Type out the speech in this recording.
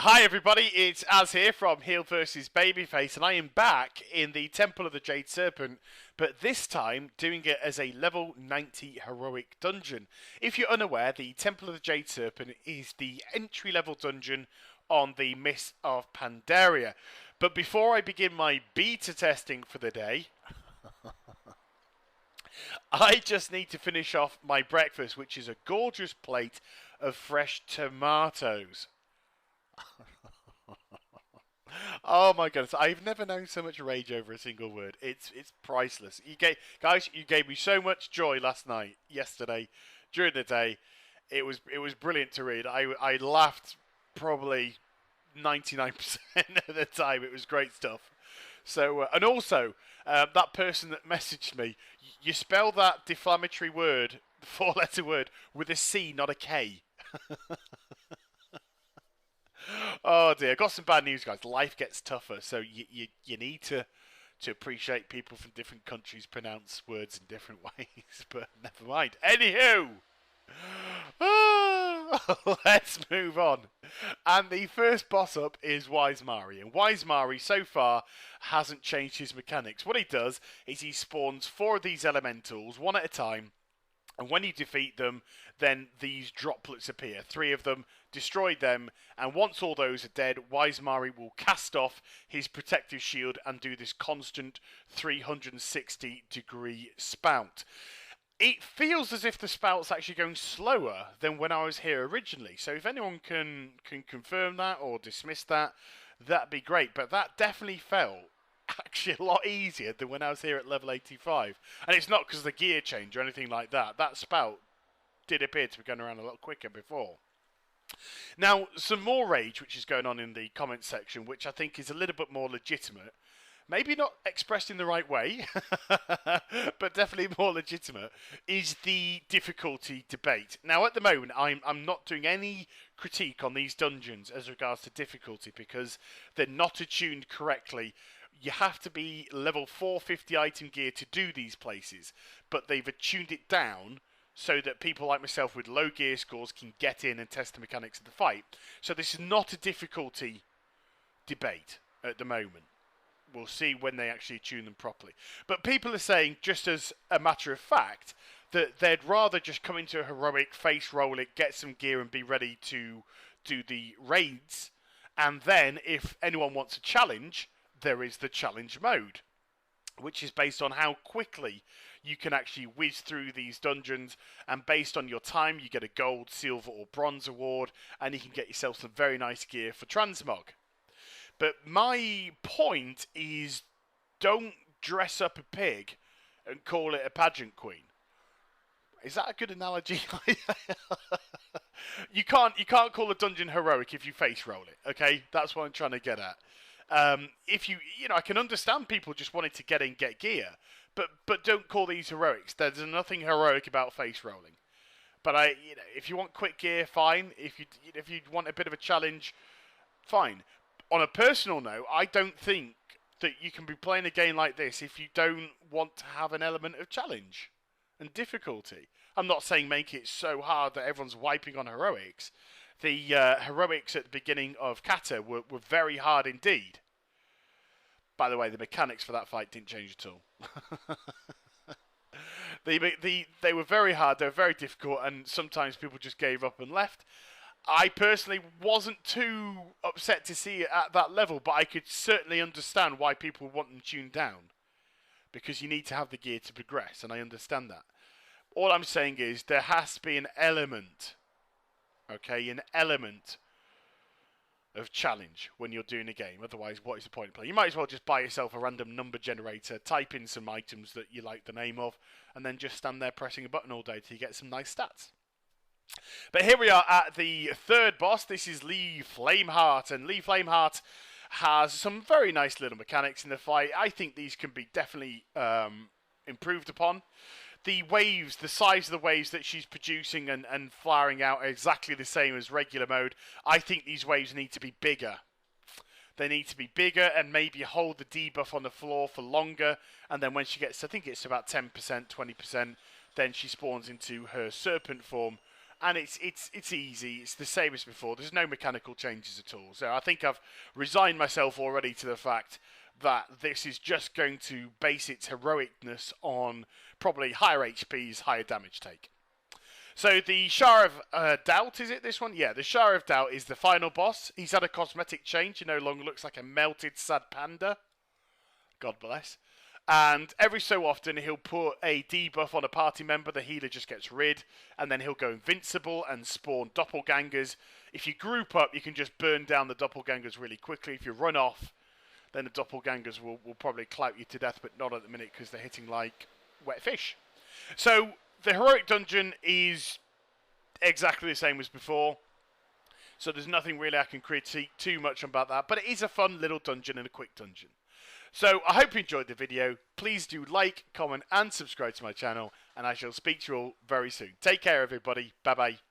Hi everybody, it's Az here from Heel vs Babyface, and I am back in the Temple of the Jade Serpent, but this time doing it as a level 90 heroic dungeon. If you're unaware, the Temple of the Jade Serpent is the entry-level dungeon on the Mist of Pandaria. But before I begin my beta testing for the day, I just need to finish off my breakfast, which is a gorgeous plate of fresh tomatoes. Oh my goodness! I've never known so much rage over a single word. It's priceless. You gave me so much joy last night, yesterday, during the day. It was brilliant to read. I laughed probably 99% of the time. It was great stuff. So and also that person that messaged me, you spell that deflammatory word, the four-letter word, with a C, not a K. Oh dear, got some bad news, guys. Life gets tougher, so you need to appreciate people from different countries pronounce words in different ways. But never mind. Anywho, let's move on. And the first boss up is Wise Mari, and Wise Mari so far hasn't changed his mechanics. What he does is he spawns four of these elementals one at a time. And when you defeat them, then these droplets appear. Three of them, destroy them, and once all those are dead, Wise Mari will cast off his protective shield and do this constant 360-degree spout. It feels as if the spout's actually going slower than when I was here originally. So if anyone can confirm that or dismiss that, that'd be great. But that definitely felt actually a lot easier than when I was here at level 85. And it's not because of the gear change or anything like that. That spout did appear to be going around a lot quicker before. Now, some more rage which is going on in the comments section, which I think is a little bit more legitimate. Maybe not expressed in the right way, but definitely more legitimate, is the difficulty debate. Now, at the moment, I'm not doing any critique on these dungeons as regards to difficulty because they're not attuned correctly. You have to be level 450 item gear to do these places, but they've attuned it down so that people like myself with low gear scores can get in and test the mechanics of the fight. So this is not a difficulty debate at the moment. We'll see when they actually tune them properly. But people are saying, just as a matter of fact, that they'd rather just come into a heroic, face roll it, get some gear and be ready to do the raids. And then, if anyone wants a challenge, there is the challenge mode, which is based on how quickly you can actually whiz through these dungeons, and based on your time you get a gold, silver or bronze award, and you can get yourself some very nice gear for transmog. But my point is, don't dress up a pig and call it a pageant queen. Is that a good analogy? You can't call a dungeon heroic if you face roll it. Okay, that's what I'm trying to get at. If I can understand people just wanting to get in, get gear, but don't call these heroics. There's nothing heroic about face rolling. But if you want quick gear, fine. If you want a bit of a challenge, fine. On a personal note, I don't think that you can be playing a game like this if you don't want to have an element of challenge and difficulty. I'm not saying make it so hard that everyone's wiping on heroics. The heroics at the beginning of Kata were very hard indeed. By the way, the mechanics for that fight didn't change at all. They were very hard, they were very difficult, and sometimes people just gave up and left. I personally wasn't too upset to see it at that level, but I could certainly understand why people want them tuned down. Because you need to have the gear to progress, and I understand that. All I'm saying is there has to be an element, okay, an element of challenge when you're doing a game. Otherwise, what is the point of playing? You might as well just buy yourself a random number generator, type in some items that you like the name of, and then just stand there pressing a button all day till you get some nice stats. But here we are at the third boss. This is Lee Flameheart, and Lee Flameheart has some very nice little mechanics in the fight. I think these can be definitely improved upon. The waves, the size of the waves that she's producing and firing out are exactly the same as regular mode. I think these waves need to be bigger. They need to be bigger and maybe hold the debuff on the floor for longer. And then when she gets, I think it's about 10%, 20%, then she spawns into her serpent form and it's easy. It's the same as before. There's no mechanical changes at all. So I think I've resigned myself already to the fact that this is just going to base its heroicness on probably higher HPs, higher damage take. So the Shah of Doubt, is it this one? Yeah, the Shah of Doubt is the final boss. He's had a cosmetic change. He no longer looks like a melted sad panda. God bless. And every so often he'll put a debuff on a party member. The healer just gets rid. And then he'll go invincible and spawn doppelgangers. If you group up, you can just burn down the doppelgangers really quickly. If you run off, then the doppelgangers will probably clout you to death, but not at the minute because they're hitting like wet fish. So the heroic dungeon is exactly the same as before. So there's nothing really I can critique too much about that. But it is a fun little dungeon and a quick dungeon. So I hope you enjoyed the video. Please do like, comment and subscribe to my channel. And I shall speak to you all very soon. Take care, everybody. Bye-bye.